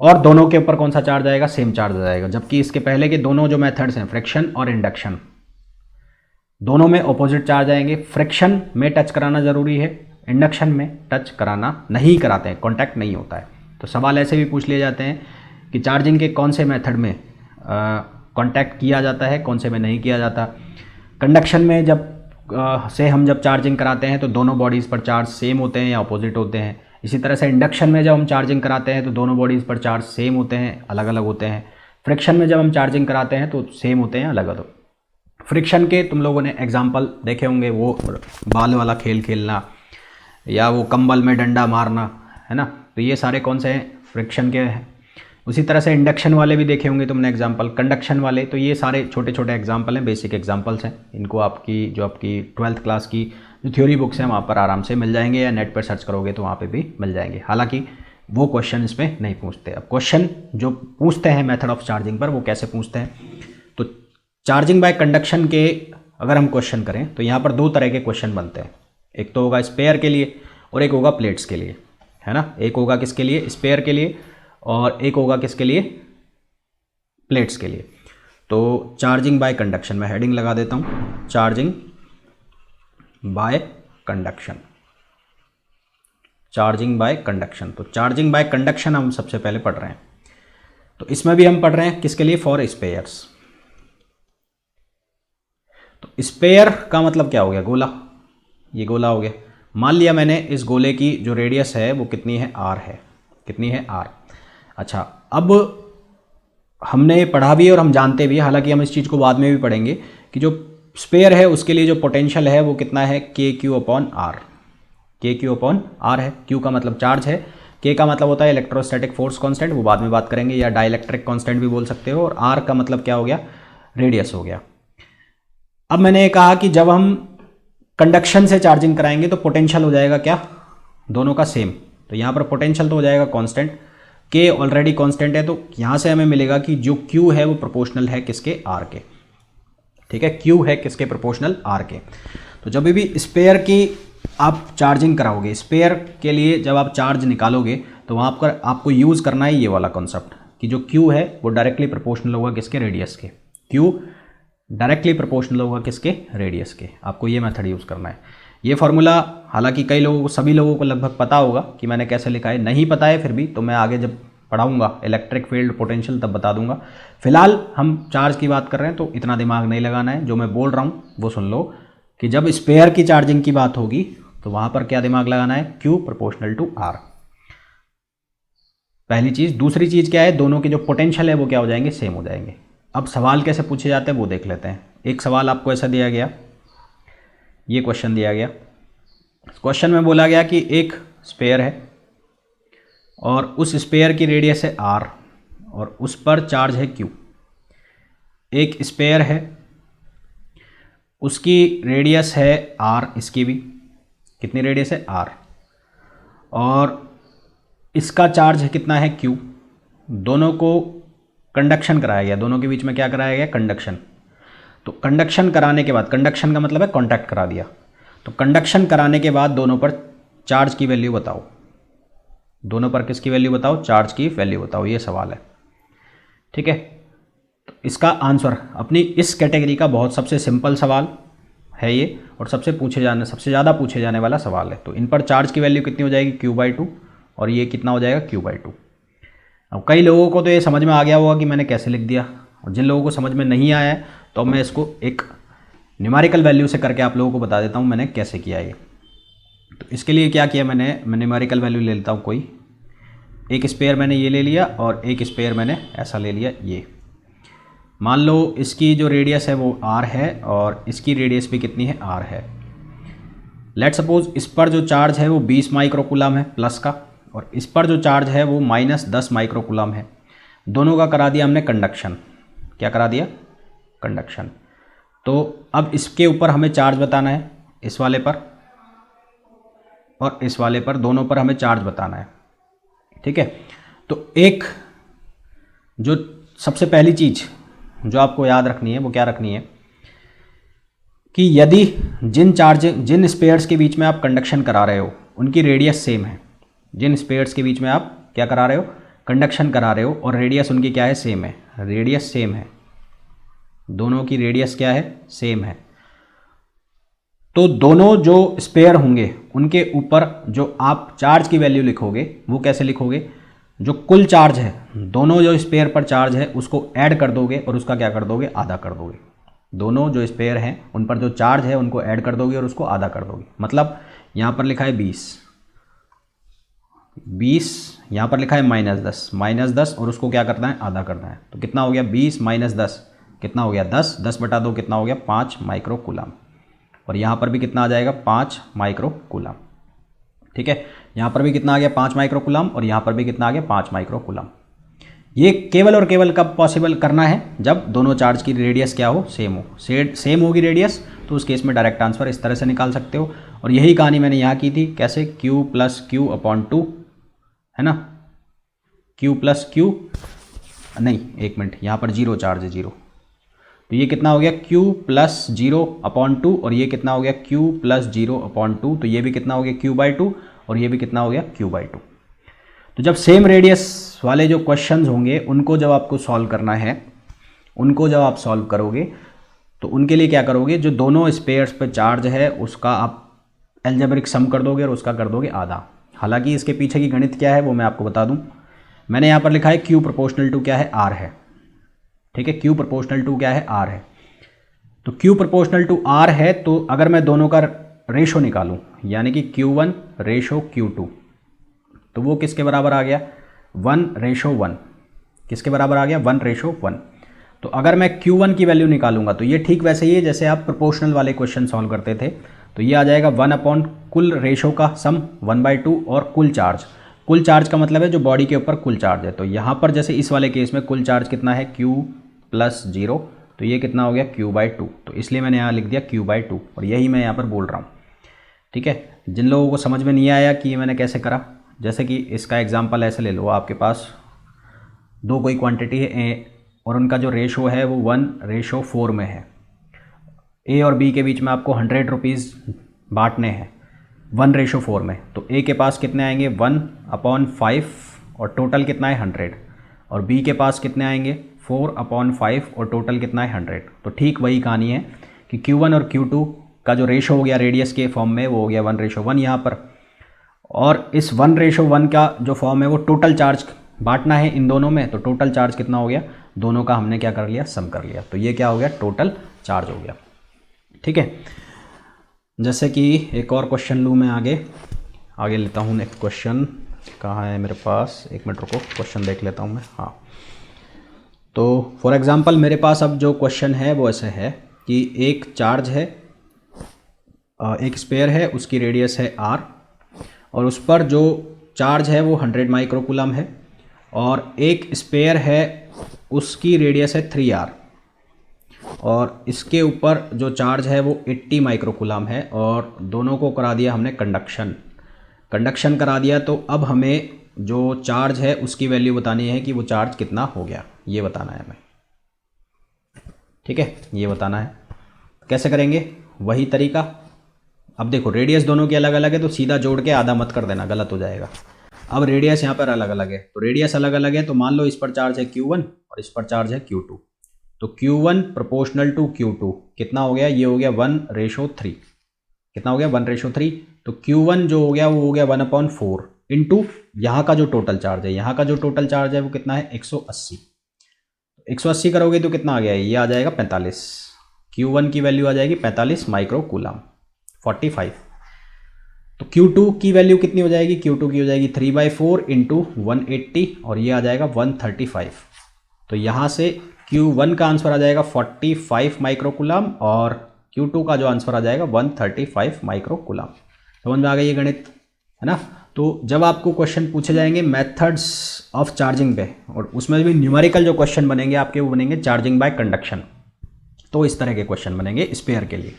और दोनों के ऊपर कौन सा चार्ज आएगा, सेम चार्ज आ जाएगा। जबकि इसके पहले के दोनों जो मेथड्स हैं, फ्रिक्शन और इंडक्शन, दोनों में ऑपोजिट चार्ज आएंगे। फ्रिक्शन में टच कराना जरूरी है, इंडक्शन में टच कराना नहीं कराते हैं, कॉन्टैक्ट नहीं होता है। तो सवाल ऐसे भी पूछ लिए जाते हैं कि चार्जिंग के कौन से मेथड में कॉन्टैक्ट किया जाता है, कौन से में नहीं किया जाता। कंडक्शन में जब हम जब चार्जिंग कराते हैं तो दोनों बॉडीज़ पर चार्ज सेम होते हैं या अपोजिट होते हैं। इसी तरह से इंडक्शन में जब हम चार्जिंग कराते हैं तो दोनों बॉडीज़ पर चार्ज सेम होते हैं, अलग अलग होते हैं। फ्रिक्शन में जब हम चार्जिंग कराते हैं तो सेम होते हैं, अलग अलग। फ्रिक्शन के तुम लोगों ने एग्जाम्पल देखे होंगे, वो बाल वाला खेल खेलना या वो कंबल में डंडा मारना, है ना, तो ये सारे कौन से हैं, फ्रिक्शन के हैं। उसी तरह से इंडक्शन वाले भी देखे होंगे तुमने एग्जाम्पल, कंडक्शन वाले, तो ये सारे छोटे छोटे एग्जाम्पल हैं, बेसिक एग्जाम्पल्स हैं। इनको आपकी 12th क्लास की जो थ्योरी बुक्स हैं वहाँ पर आराम से मिल जाएंगे, या नेट पर सर्च करोगे तो वहाँ पे भी मिल जाएंगे। हालांकि वो क्वेश्चन इसमें नहीं पूछते। अब क्वेश्चन जो पूछते हैं मेथड ऑफ चार्जिंग पर, वो कैसे पूछते हैं, तो चार्जिंग बाय कंडक्शन के अगर हम क्वेश्चन करें तो यहाँ पर 2 तरह के क्वेश्चन बनते हैं। एक तो होगा स्पेयर के लिए और एक होगा प्लेट्स के लिए, है ना। एक होगा किसके लिए, स्पेयर के लिए, और एक होगा किसके लिए, प्लेट्स के लिए। तो चार्जिंग बाय कंडक्शन में हेडिंग लगा देता हूँ, charging by conduction, charging by conduction. तो चार्जिंग बाय कंडक्शन हम सबसे पहले पढ़ रहे हैं, तो इसमें भी हम पढ़ रहे हैं किसके लिए, फॉर स्पेयर्स। तो स्पेयर का मतलब क्या हो गया, गोला, ये गोला हो गया। मान लिया मैंने इस गोले की जो रेडियस है वो कितनी है, r है, कितनी है, r। अच्छा, अब हमने पढ़ा भी और हम जानते भी, हालांकि हम इस चीज़ को बाद में भी पढ़ेंगे, कि जो स्पेयर है उसके लिए जो पोटेंशियल है वो कितना है, KQ/R, KQ/R है। Q का मतलब चार्ज है, K का मतलब होता है इलेक्ट्रोस्टैटिक फोर्स कांस्टेंट, वो बाद में बात करेंगे, या डाइलेक्ट्रिक कांस्टेंट भी बोल सकते हो, और R का मतलब क्या हो गया, रेडियस हो गया। अब मैंने कहा कि जब हम कंडक्शन से चार्जिंग कराएंगे तो पोटेंशियल हो जाएगा क्या, दोनों का सेम। तो यहाँ पर पोटेंशियल तो हो जाएगा कांस्टेंट, K ऑलरेडी कांस्टेंट है, तो यहाँ से हमें मिलेगा कि जो Q है वो प्रोपोर्शनल है किसके, R के। ठीक है, Q है किसके, प्रोपोर्शनल R के। तो जब भी स्पेयर की आप चार्जिंग कराओगे, स्पेयर के लिए जब आप चार्ज निकालोगे तो वहाँ पर आपको यूज़ करना है ये वाला कॉन्सेप्ट, कि जो Q है वो डायरेक्टली प्रोपोर्शनल होगा किसके, रेडियस के। Q डायरेक्टली प्रोपोर्शनल होगा किसके, रेडियस के। आपको ये मेथड यूज़ करना है। ये फार्मूला हालांकि कई लोगों को, सभी लोगों को लगभग पता होगा कि मैंने कैसे लिखा है, नहीं पता है फिर भी तो मैं आगे जब पढ़ाऊंगा इलेक्ट्रिक फील्ड पोटेंशियल तब बता दूंगा। फिलहाल हम चार्ज की बात कर रहे हैं तो इतना दिमाग नहीं लगाना है, जो मैं बोल रहा हूँ वो सुन लो, कि जब स्पेयर की चार्जिंग की बात होगी तो वहाँ पर क्या दिमाग लगाना है, Q प्रोपोर्शनल टू R, पहली चीज़। दूसरी चीज़ क्या है, दोनों के जो पोटेंशियल है वो क्या हो जाएंगे, सेम हो जाएंगे। अब सवाल कैसे पूछे जाते हैं वो देख लेते हैं। एक सवाल आपको ऐसा दिया गया, ये क्वेश्चन दिया गया, क्वेश्चन में बोला गया कि एक स्पेयर है और उस स्पेयर की रेडियस है R और उस पर चार्ज है Q। एक स्पेयर है, उसकी रेडियस है R, इसकी भी कितनी रेडियस है, R, और इसका चार्ज है कितना है, Q। दोनों को कंडक्शन कराया गया, दोनों के बीच में क्या कराया गया, कंडक्शन। तो कंडक्शन कराने के बाद, कंडक्शन का मतलब है कांटेक्ट करा दिया, तो कंडक्शन कराने के बाद दोनों पर चार्ज की वैल्यू बताओ, दोनों पर किसकी वैल्यू बताओ, चार्ज की वैल्यू बताओ, ये सवाल है। ठीक है, तो इसका आंसर अपनी इस कैटेगरी का बहुत सबसे सिंपल सवाल है ये, और सबसे ज़्यादा पूछे जाने वाला सवाल है। तो इन पर चार्ज की वैल्यू कितनी हो जाएगी, Q/2, और ये कितना हो जाएगा, Q/2। अब कई लोगों को तो ये समझ में आ गया होगा कि मैंने कैसे लिख दिया, और जिन लोगों को समझ में नहीं आया है तो मैं इसको एक न्यूमेरिकल वैल्यू से करके आप लोगों को बता देता हूँ मैंने कैसे किया ये। तो इसके लिए क्या किया मैं न्यूमेरिकल वैल्यू ले लेता हूँ कोई एक स्पेयर मैंने ये ले लिया और एक स्पेयर मैंने ऐसा ले लिया। ये मान लो इसकी जो रेडियस है वो r है और इसकी रेडियस भी कितनी है, r है। लेट सपोज इस पर जो चार्ज है वो 20 माइक्रोकूलम है प्लस का, और इस पर जो चार्ज है वो -10 माइक्रोकूलम है। दोनों का करा दिया हमने कंडक्शन। क्या करा दिया, कंडक्शन। तो अब इसके ऊपर हमें चार्ज बताना है, इस वाले पर और इस वाले पर, दोनों पर हमें चार्ज बताना है। ठीक है, तो एक जो सबसे पहली चीज़ जो आपको याद रखनी है वो क्या रखनी है कि यदि जिन स्पेयर्स के बीच में आप कंडक्शन करा रहे हो उनकी रेडियस सेम है, जिन स्पेयर्स के बीच में आप क्या करा रहे हो, कंडक्शन करा रहे हो, और रेडियस उनकी क्या है, सेम है, रेडियस सेम है, दोनों की रेडियस क्या है, सेम है, तो दोनों जो स्पेयर होंगे उनके ऊपर जो आप चार्ज की वैल्यू लिखोगे वो कैसे लिखोगे, जो कुल चार्ज है, दोनों जो स्पेयर पर चार्ज है उसको ऐड कर दोगे और उसका क्या कर दोगे, आधा कर दोगे। दोनों जो स्पेयर हैं उन पर जो चार्ज है उनको ऐड कर दोगे और उसको आधा कर दोगे। मतलब यहाँ पर लिखा है 20, यहाँ पर लिखा है -10 और उसको क्या करना है, आधा करना है। तो कितना हो गया, 20 - 10 कितना हो गया, 10 बटा 2 कितना हो गया, 5 माइक्रोकूलम। और यहाँ पर भी कितना आ जाएगा, 5 माइक्रोकूलम। ठीक है, यहाँ पर भी कितना आ गया, 5 माइक्रोकूलम, और यहाँ पर भी कितना आ गया, 5 माइक्रोकूलम। ये केवल और केवल कब पॉसिबल करना है, जब दोनों चार्ज की रेडियस क्या हो, सेम हो। सेम होगी रेडियस तो उस केस में डायरेक्ट आंसर इस तरह से निकाल सकते हो। और यही कहानी मैंने यहाँ की थी, कैसे, Q + Q/2 है ना, Q + Q नहीं, एक मिनट, यहाँ पर जीरो चार्ज है, जीरो, तो ये कितना हो गया, Q + 0/2, और ये कितना हो गया, Q + 0/2, तो ये भी कितना हो गया, Q/2, और ये भी कितना हो गया, Q/2। तो जब सेम रेडियस वाले जो क्वेश्चंस होंगे उनको जब आपको सॉल्व करना है, उनको जब आप सॉल्व करोगे तो उनके लिए क्या करोगे, जो दोनों स्पेयर्स पे चार्ज है उसका आप एल्जेब्रिक सम कर दोगे और उसका कर दोगे आधा। हालांकि इसके पीछे की गणित क्या है वो मैं आपको बता दूं। मैंने यहाँ पर लिखा है Q ∝ क्या है, R है। ठीक है, Q ∝ क्या है, R है। तो Q ∝ R है, तो अगर मैं दोनों का रेशो निकालूं, यानी कि Q1 रेशो Q2, तो वो किसके बराबर आ गया, 1:1। किसके बराबर आ गया, 1:1। तो अगर मैं Q1 की वैल्यू निकालूंगा तो ये ठीक वैसे ही है जैसे आप प्रोपोर्शनल वाले क्वेश्चन सॉल्व करते थे। तो ये आ जाएगा 1 कुल रेशो का सम 1/2 और कुल चार्ज। कुल चार्ज का मतलब है जो बॉडी के ऊपर कुल चार्ज है। तो यहाँ पर जैसे इस वाले केस में कुल चार्ज कितना है, Q + 0, तो ये कितना हो गया, Q/2। तो इसलिए मैंने यहाँ लिख दिया Q/2, और यही मैं यहाँ पर बोल रहा हूँ। ठीक है, जिन लोगों को समझ में नहीं आया कि ये मैंने कैसे करा, जैसे कि इसका एग्जांपल ऐसे ले लो, आपके पास दो कोई क्वांटिटी है और उनका जो रेशो है वो 1:4 में है। ए और बी के बीच में आपको 100 रुपीज़ बांटने हैं 1:4 में। तो ए के पास कितने आएंगे, 1/5, और टोटल कितना है, 100। और बी के पास कितने आएंगे, 4/5, और टोटल कितना है, 100। तो ठीक वही कहानी है कि Q1 और Q2 का जो रेशो हो गया रेडियस के फॉर्म में वो हो गया 1:1 यहाँ पर, और इस 1:1 का जो फॉर्म है वो टोटल चार्ज बांटना है इन दोनों में। तो टोटल चार्ज कितना हो गया, दोनों का हमने क्या कर लिया, सम कर लिया। तो ये क्या हो गया, टोटल चार्ज हो गया। ठीक है, जैसे कि एक और क्वेश्चन लूँ मैं, आगे लेता हूँ। नेक्स्ट क्वेश्चन कहाँ है मेरे पास, एक मिनट रुको, क्वेश्चन देख लेता हूँ मैं। हाँ, तो फॉर एग्जांपल मेरे पास अब जो क्वेश्चन है वो ऐसे है कि एक चार्ज है, एक स्पेयर है, उसकी रेडियस है r, और उस पर जो चार्ज है वो 100 माइक्रोकूलम है, और एक स्पेयर है उसकी रेडियस है 3r, और इसके ऊपर जो चार्ज है वो 80 माइक्रोकूलम है, और दोनों को करा दिया हमने कंडक्शन करा दिया। तो अब हमें जो चार्ज है उसकी वैल्यू बतानी है कि वो चार्ज कितना हो गया, ये बताना है हमें। ठीक है, ये बताना है। कैसे करेंगे, वही तरीका। अब देखो रेडियस दोनों की अलग अलग है, तो सीधा जोड़ के आधा मत कर देना, गलत हो जाएगा। अब रेडियस यहाँ पर अलग अलग है, तो रेडियस अलग अलग है, तो मान लो इस पर चार्ज है Q1 और इस पर चार्ज है Q2। तो Q1 प्रोपोर्शनल टू Q2 कितना हो गया, ये हो गया 1:3। कितना हो गया 1:3। तो Q1 जो हो गया वो हो गया 1/4 इंटू यहाँ का जो टोटल चार्ज है, यहाँ का जो टोटल चार्ज है वो कितना है 180। 180 करोगे तो कितना आ गया, ये आ जाएगा 45। Q1 की वैल्यू आ जाएगी 45 माइक्रो कूलम 45। तो Q2 की वैल्यू कितनी हो जाएगी, Q2 की हो जाएगी 3/4 इंटू 180 और ये आ जाएगा 135। तो यहाँ से Q1 का आंसर आ जाएगा 45 माइक्रो कूलम और Q2 का जो आंसर आ जाएगा 135 माइक्रो कूलम। समझ में आ गई ये गणित, है ना। तो जब आपको क्वेश्चन पूछे जाएंगे मेथड्स ऑफ चार्जिंग पे और उसमें भी न्यूमेरिकल जो क्वेश्चन बनेंगे आपके वो बनेंगे चार्जिंग बाय कंडक्शन, तो इस तरह के क्वेश्चन बनेंगे स्पेयर के लिए।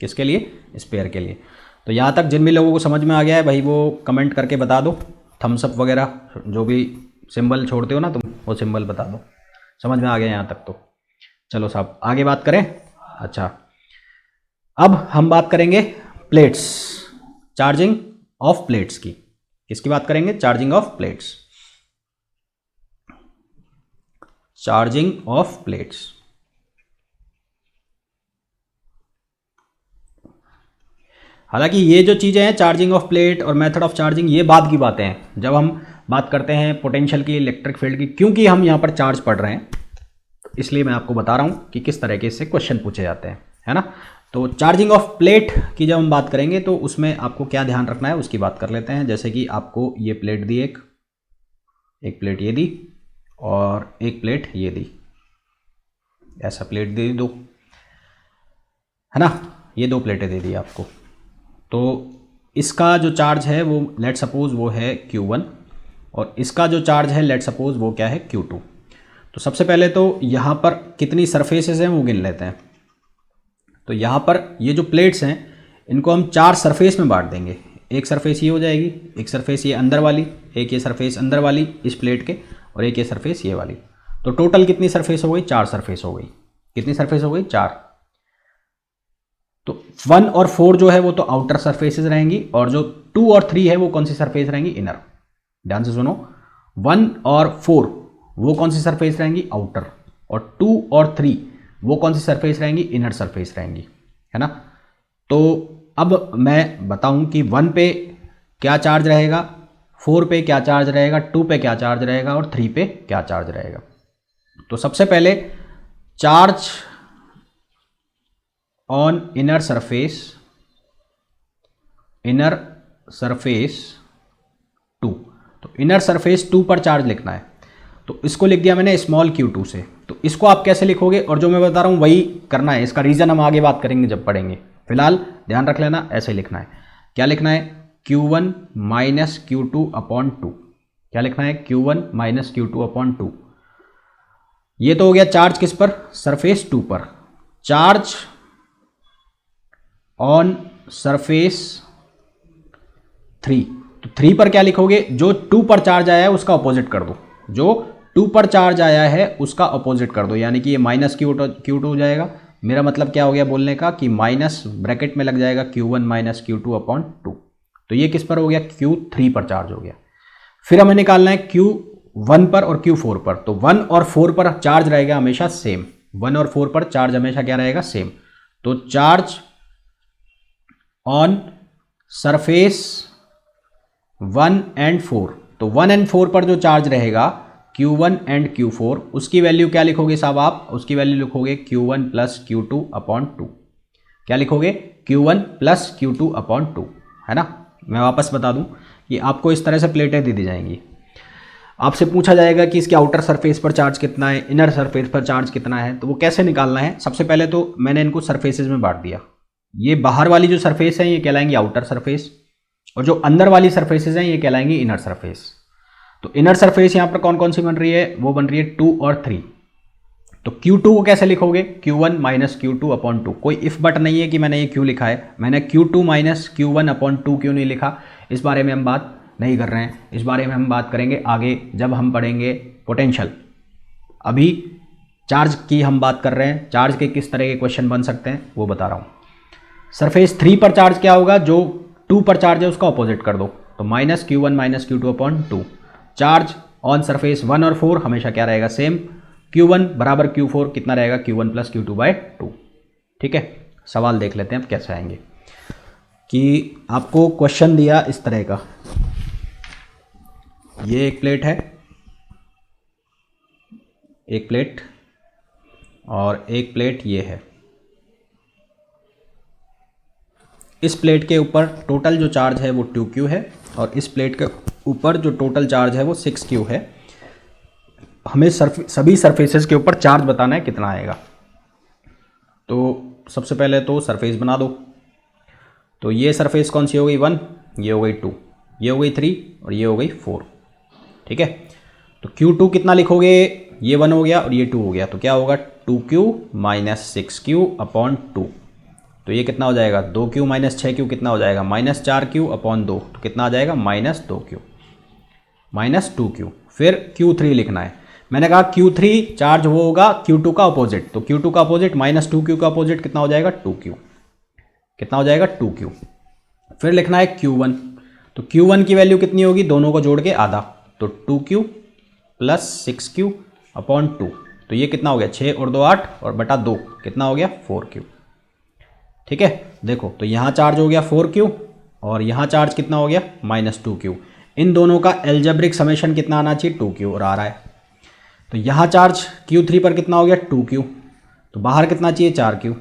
किसके लिए, स्पेयर के लिए। तो यहाँ तक जिन भी लोगों को समझ में आ गया है भाई वो कमेंट करके बता दो, थम्स अप वगैरह जो भी सिंबल छोड़ते हो ना तुम वो सिंबल बता दो, समझ में आ गया यहाँ तक। तो चलो साहब आगे बात करें। अच्छा, अब हम बात करेंगे प्लेट्स, चार्जिंग ऑफ प्लेट्स की। किसकी बात करेंगे, charging of plates, charging of plates. हालांकि ये जो चीज़ें हैं चार्जिंग ऑफ प्लेट और मेथड ऑफ चार्जिंग ये बाद की बातें हैं जब हम बात करते हैं पोटेंशियल की, इलेक्ट्रिक फील्ड की, क्योंकि हम यहाँ पर चार्ज पढ़ रहे हैं इसलिए मैं आपको बता रहा हूँ कि किस तरह के इससे क्वेश्चन पूछे जाते हैं, है ना। तो चार्जिंग ऑफ प्लेट की जब हम बात करेंगे तो उसमें आपको क्या ध्यान रखना है उसकी बात कर लेते हैं। जैसे कि आपको ये प्लेट दी, एक प्लेट ये दी और एक प्लेट ये दी, ऐसा प्लेट दे दी दो, है ना, ये दो प्लेटें दे दी आपको। तो इसका जो चार्ज है वो लेट सपोज वो है Q1 और इसका जो चार्ज है लेट सपोज वो क्या है Q2। तो सबसे पहले तो यहाँ पर कितनी सरफेसेस हैं वो गिन लेते हैं। तो यहाँ पर ये जो प्लेट्स हैं इनको हम 4 सरफेस में बांट देंगे। एक सरफेस ये हो जाएगी, एक सरफेस ये अंदर वाली, एक ये सरफेस अंदर वाली इस प्लेट के और एक ये सरफेस ये वाली। तो टोटल कितनी सरफेस हो गई, 4 सरफेस हो गई। कितनी सरफेस हो गई, 4। तो 1 और 4 जो है वो तो आउटर सरफेसेस रहेंगी और जो 2 और 3 है वो कौन सी सरफेस रहेंगी, इनर। ध्यान से सुनो, 1 और 4 वो कौन सी सरफेस रहेंगी, आउटर, और 2 और 3 वो कौन सी सरफेस रहेंगी, इनर सरफेस रहेंगी, है ना। तो अब मैं बताऊं कि 1 पे क्या चार्ज रहेगा, 4 पे क्या चार्ज रहेगा, 2 पे क्या चार्ज रहेगा और 3 पे क्या चार्ज रहेगा। तो सबसे पहले चार्ज ऑन इनर सरफेस 2। तो इनर सरफेस 2 पर चार्ज लिखना है तो इसको लिख दिया मैंने स्मॉल Q2 से। तो इसको आप कैसे लिखोगे और जो मैं बता रहा हूँ वही करना है, इसका रीज़न हम आगे बात करेंगे जब पढ़ेंगे, फिलहाल ध्यान रख लेना ऐसे लिखना है। क्या लिखना है, Q1 माइनस Q2/2। क्या लिखना है, Q1 माइनस Q2/2। ये तो हो गया चार्ज किस पर, सरफेस 2 पर। चार्ज ऑन सरफेस 3, तो 3 पर क्या लिखोगे, जो 2 पर चार्ज आया है उसका अपोजिट कर दो, जो 2 पर चार्ज आया है उसका अपोजिट कर दो, यानी कि ये माइनस Q2 हो जाएगा। मेरा मतलब क्या हो गया बोलने का कि माइनस ब्रैकेट में लग जाएगा Q1 माइनस Q2/2। तो ये किस पर हो गया, Q3 पर चार्ज हो गया। फिर हमें निकालना है Q1 पर और Q4 पर। तो 1 और 4 पर चार्ज रहेगा हमेशा सेम, 1 और 4 पर चार्ज हमेशा क्या रहेगा, सेम। तो चार्ज ऑन सरफेस 1 एंड 4, तो 1 एंड 4 पर जो चार्ज रहेगा Q1 एंड Q4 उसकी वैल्यू क्या लिखोगे साहब आप, उसकी वैल्यू लिखोगे Q1 प्लस Q2/2। क्या लिखोगे, Q1 प्लस Q2/2, है ना। मैं वापस बता दूं कि आपको इस तरह से प्लेटें दे दी जाएंगी, आपसे पूछा जाएगा कि इसके आउटर सरफेस पर चार्ज कितना है, इनर सरफेस पर चार्ज कितना है। तो वो कैसे निकालना है, सबसे पहले तो मैंने इनको सरफेसेस में बांट दिया। ये बाहर वाली जो सरफेस है ये कहलाएंगी आउटर सरफेस और जो अंदर वाली सरफेसेस हैं ये कहलाएंगी इनर सरफेस। तो इनर सरफेस यहाँ पर कौन कौन सी बन रही है, वो बन रही है 2 और 3। तो Q2 को कैसे लिखोगे, Q1 माइनस Q2/2। कोई इफ बट नहीं है कि मैंने ये क्यों लिखा है, मैंने Q2 माइनस Q1/2 क्यों नहीं लिखा, इस बारे में हम बात नहीं कर रहे हैं, इस बारे में हम बात करेंगे आगे जब हम पढ़ेंगे पोटेंशियल। अभी चार्ज की हम बात कर रहे हैं, चार्ज के किस तरह के क्वेश्चन बन सकते हैं वो बता रहा हूँ। सरफेस 3 पर चार्ज क्या होगा, जो 2 पर चार्ज है उसका अपोजिट कर दो, तो minus Q1 minus Q2/2। Charge on surface 1 और 4 हमेशा क्या रहेगा, सेम। Q1 बराबर Q4 कितना रहेगा, Q1 प्लस Q2/2। ठीक है, सवाल देख लेते हैं अब कैसे आएंगे। कि आपको क्वेश्चन दिया इस तरह का, ये एक प्लेट है, एक प्लेट और एक प्लेट ये है। इस प्लेट के ऊपर टोटल जो चार्ज है वो 2Q है और इस प्लेट के ऊपर जो टोटल चार्ज है वो 6Q है। हमें सभी सरफेसेस के ऊपर चार्ज बताना है कितना आएगा। तो सबसे पहले तो सरफेस बना दो। तो ये सरफेस कौन सी हो गई 1, ये हो गई 2, ये हो गई 3 और ये हो गई 4। ठीक है, तो Q2 कितना लिखोगे, ये 1 हो गया और ये 2 हो गया, तो क्या होगा 2Q माइनस 6Q अपॉन 2। तो ये कितना हो जाएगा, 2Q माइनस 6Q कितना हो जाएगा, माइनस 4Q अपॉन 2, तो कितना आ जाएगा माइनस 2Q माइनस 2Q। फिर Q3 लिखना है। मैंने कहा Q3 चार्ज वो होगा Q2 का अपोजिट, तो Q2 का अपोजिट माइनस 2Q का अपोजिट कितना हो जाएगा 2Q, कितना हो जाएगा 2Q। फिर लिखना है Q1, तो Q1 की वैल्यू कितनी होगी, दोनों को जोड़ के आधा, तो 2Q प्लस 6Q अपॉन 2, तो ये कितना हो गया 6 और 2 8 और बटा 2 कितना हो गया 4Q। ठीक है, देखो तो यहाँ चार्ज हो गया 4Q और यहाँ चार्ज कितना हो गया माइनस 2Q। इन दोनों का एल्जेब्रिक समेशन कितना आना चाहिए 2Q और आ रहा है। तो यहाँ चार्ज Q3 पर कितना हो गया 2Q, तो बाहर कितना चाहिए 4Q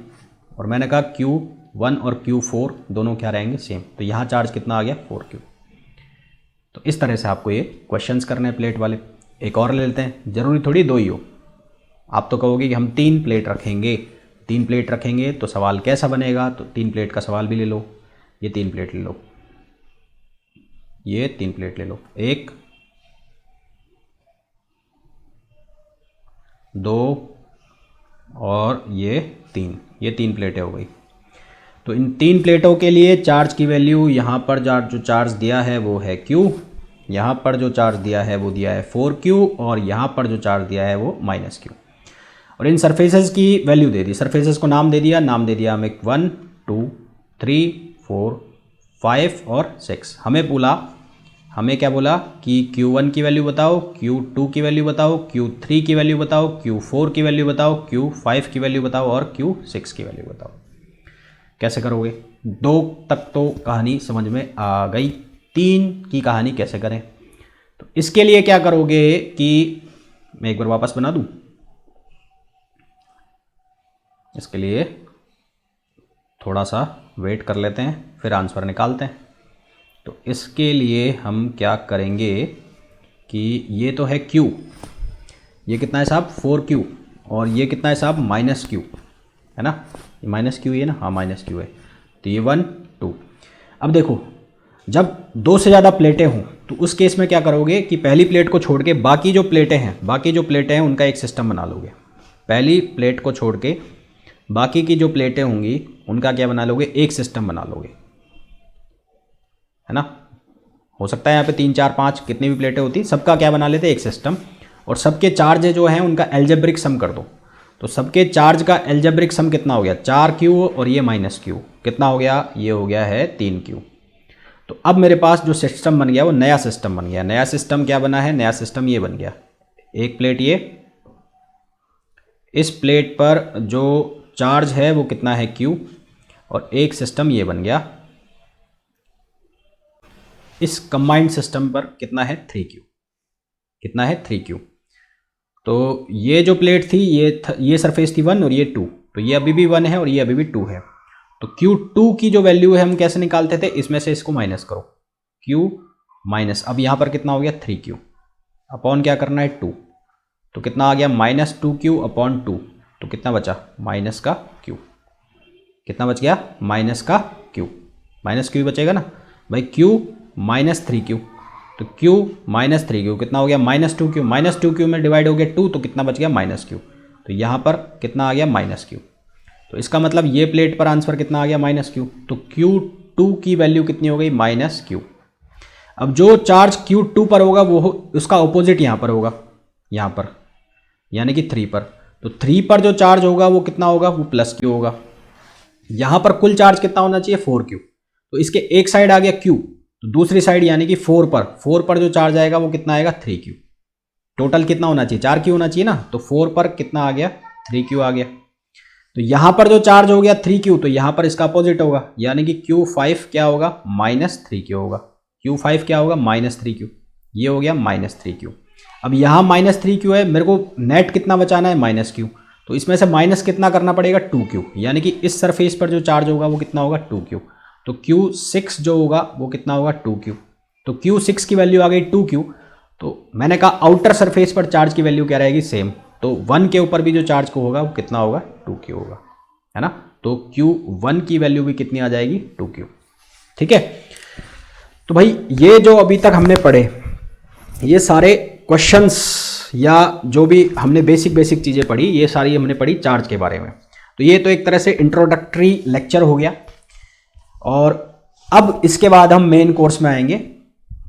और मैंने कहा Q1 और Q4 दोनों क्या रहेंगे सेम, तो यहाँ चार्ज कितना आ गया 4Q। तो इस तरह से आपको ये क्वेश्चंस करने हैं प्लेट वाले। एक और ले लेते हैं, ज़रूरी थोड़ी दो ही हो। आप तो कहोगे कि हम 3 प्लेट रखेंगे, 3 प्लेट रखेंगे तो सवाल कैसा बनेगा, तो 3 प्लेट का सवाल भी ले लो। ये 3 प्लेट ले लो, ये 3 प्लेट ले लो, 1 2 और ये 3, ये 3 प्लेटें हो गई। तो इन 3 प्लेटों के लिए चार्ज की वैल्यू, यहाँ पर जो चार्ज दिया है वो है Q, यहाँ पर जो चार्ज दिया है वो दिया है 4Q और यहाँ पर जो चार्ज दिया है वो माइनस Q। और इन सरफेसेस की वैल्यू दे दी, सरफेसेस को नाम दे दिया, नाम दे दिया हमें 1 2 3 4 5 और 6। हमें क्या बोला कि Q1 की वैल्यू बताओ, Q2 की वैल्यू बताओ, Q3 की वैल्यू बताओ, Q4 की वैल्यू बताओ, Q5 की वैल्यू बताओ और Q6 की वैल्यू बताओ। कैसे करोगे, 2 तक तो कहानी समझ में आ गई, 3 की कहानी कैसे करें। तो इसके लिए क्या करोगे कि मैं एक बार वापस बना दूं, इसके लिए थोड़ा सा वेट कर लेते हैं फिर आंसर निकालते हैं। तो इसके लिए हम क्या करेंगे कि ये तो है Q, ये कितना है साहब 4Q और ये कितना है साहब माइनस Q है ना, ये माइनस Q है ना, हाँ माइनस Q है। तो ये 1 2। अब देखो जब 2 से ज़्यादा प्लेटें हों तो उस केस में क्या करोगे कि पहली प्लेट को छोड़ के बाकी जो प्लेटें हैं उनका एक सिस्टम बना लोगे। पहली प्लेट को छोड़ के बाकी की जो प्लेटें होंगी उनका क्या बना लोगे, एक सिस्टम बना लोगे, है ना। हो सकता है यहाँ पे 3 4 5 कितनी भी प्लेटें होती, सबका क्या बना लेते एक सिस्टम, और सबके चार्ज जो हैं उनका एल्जेब्रिक सम कर दो। तो सबके चार्ज का एल्जेब्रिक सम कितना हो गया 4Q और ये माइनस Q कितना हो गया, ये हो गया है 3Q। तो अब मेरे पास जो सिस्टम बन गया वो नया सिस्टम बन गया। नया सिस्टम क्या बना है, नया सिस्टम ये बन गया, एक प्लेट ये, इस प्लेट पर जो चार्ज है वो कितना है Q और एक सिस्टम ये बन गया, इस कंबाइंड सिस्टम पर कितना है 3Q, कितना है 3Q। तो ये जो प्लेट थी ये सरफेस थी 1 और ये 2, तो ये अभी भी 1 है और ये अभी भी 2 है। तो Q2 की जो वैल्यू है हम कैसे निकालते थे, इसमें से इसको माइनस करो, Q माइनस, अब यहाँ पर कितना हो गया 3Q अपॉन क्या करना है 2, तो कितना आ गया माइनस 2Q अपॉन 2, तो कितना बचा माइनस का Q, कितना बच गया माइनस का Q, माइनस Q बचेगा ना भाई, Q माइनस 3Q, तो Q माइनस 3Q कितना हो गया माइनस 2Q, माइनस 2Q में डिवाइड हो गया 2, तो कितना बच गया माइनस Q, तो यहाँ पर कितना आ गया माइनस Q। तो इसका मतलब ये प्लेट पर आंसर कितना आ गया माइनस Q, तो Q2 की वैल्यू कितनी हो गई माइनस Q। अब जो चार्ज Q2 पर होगा वो उसका ऑपोजिट यहाँ पर होगा, यहाँ पर यानी कि 3 पर, तो 3 पर जो चार्ज होगा वो कितना होगा, वो प्लस Q होगा। यहाँ पर कुल चार्ज कितना होना चाहिए 4Q, तो इसके एक साइड आ गया Q, तो दूसरी साइड यानी कि 4 पर जो चार्ज आएगा वो कितना आएगा 3Q, टोटल कितना होना चाहिए, 4Q होना चाहिए ना। तो 4 पर कितना आ गया, 3Q आ गया। तो यहाँ पर जो चार्ज हो गया 3Q, तो यहाँ पर इसका अपोजिट होगा, यानी कि Q5 क्या होगा, -3Q होगा। Q5 क्या होगा, -3Q। ये हो गया -3Q। अब यहाँ -3Q है, मेरे को नेट कितना बचाना है, -Q। तो इसमें से माइनस कितना करना पड़ेगा, 2Q, यानी कि इस सरफेस पर जो चार्ज होगा वो कितना होगा, 2Q। तो Q6 जो होगा वो कितना होगा, 2Q। तो Q6 की वैल्यू आ गई 2Q। तो मैंने कहा आउटर सरफेस पर चार्ज की वैल्यू क्या रहेगी, सेम। तो 1 के ऊपर भी जो चार्ज को होगा वो कितना होगा, 2Q होगा, है ना। तो Q1 की वैल्यू भी कितनी आ जाएगी, 2Q। ठीक है। तो भाई ये जो अभी तक हमने पढ़े, ये सारे क्वेश्चंस या जो भी हमने बेसिक चीज़ें पढ़ी, ये सारी हमने पढ़ी चार्ज के बारे में। तो ये तो एक तरह से इंट्रोडक्टरी लेक्चर हो गया। और अब इसके बाद हम मेन कोर्स में आएंगे।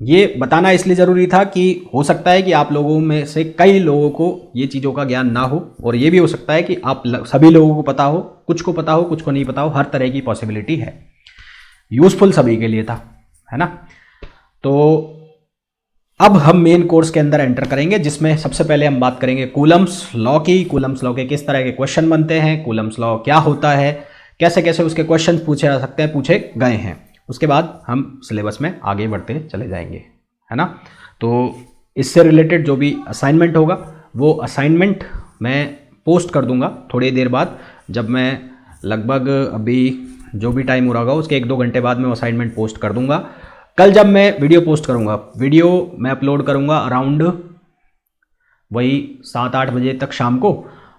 ये बताना इसलिए ज़रूरी था कि हो सकता है कि आप लोगों में से कई लोगों को ये चीज़ों का ज्ञान ना हो, और ये भी हो सकता है कि आप सभी लोगों को पता हो, कुछ को पता हो कुछ को नहीं पता हो, हर तरह की पॉसिबिलिटी है। यूज़फुल सभी के लिए था, है ना। तो अब हम मेन कोर्स के अंदर एंटर करेंगे, जिसमें सबसे पहले हम बात करेंगे कूलम्स लॉ की। कूलम्स लॉ के किस तरह के क्वेश्चन बनते हैं, कूलम्स लॉ क्या होता है, कैसे कैसे उसके क्वेश्चन पूछे जा सकते हैं, पूछे गए हैं। उसके बाद हम सिलेबस में आगे बढ़ते चले जाएंगे, है ना। तो इससे रिलेटेड जो भी असाइनमेंट होगा वो असाइनमेंट मैं पोस्ट कर दूंगा थोड़ी देर बाद, जब मैं लगभग अभी जो भी टाइम हो रहा होगा उसके 1-2 घंटे बाद मैं असाइनमेंट पोस्ट कर दूंगा। कल जब मैं वीडियो पोस्ट करूंगा, वीडियो मैं अपलोड करूंगा अराउंड वही 7-8 बजे तक शाम को।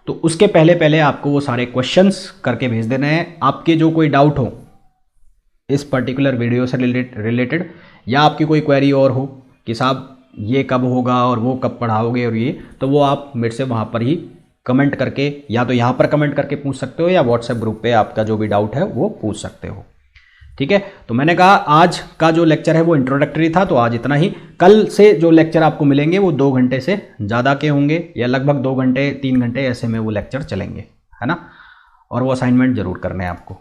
तो उसके पहले पहले आपको वो सारे क्वेश्चंस करके भेज देने हैं। आपके जो कोई डाउट हो इस पर्टिकुलर वीडियो से रिलेटेड, या आपकी कोई क्वेरी और हो कि साहब ये कब होगा और वो कब पढ़ाओगे और ये, तो वो आप मेरे से वहाँ पर ही कमेंट करके, या तो यहाँ पर कमेंट करके पूछ सकते हो, या व्हाट्सएप ग्रुप पे आपका जो भी डाउट है वो पूछ सकते हो। ठीक है। तो मैंने कहा आज का जो लेक्चर है वो इंट्रोडक्टरी था, तो आज इतना ही। कल से जो लेक्चर आपको मिलेंगे वो 2 घंटे से ज़्यादा के होंगे, या लगभग 2 घंटे 3 घंटे ऐसे में वो लेक्चर चलेंगे, है ना। और वो असाइनमेंट जरूर करने हैं आपको।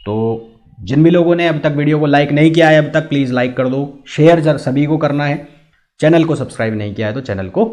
तो जिन भी लोगों ने अब तक वीडियो को लाइक नहीं किया है अब तक, प्लीज़ लाइक कर दो, शेयर सभी को करना है। चैनल को सब्सक्राइब नहीं किया है तो चैनल को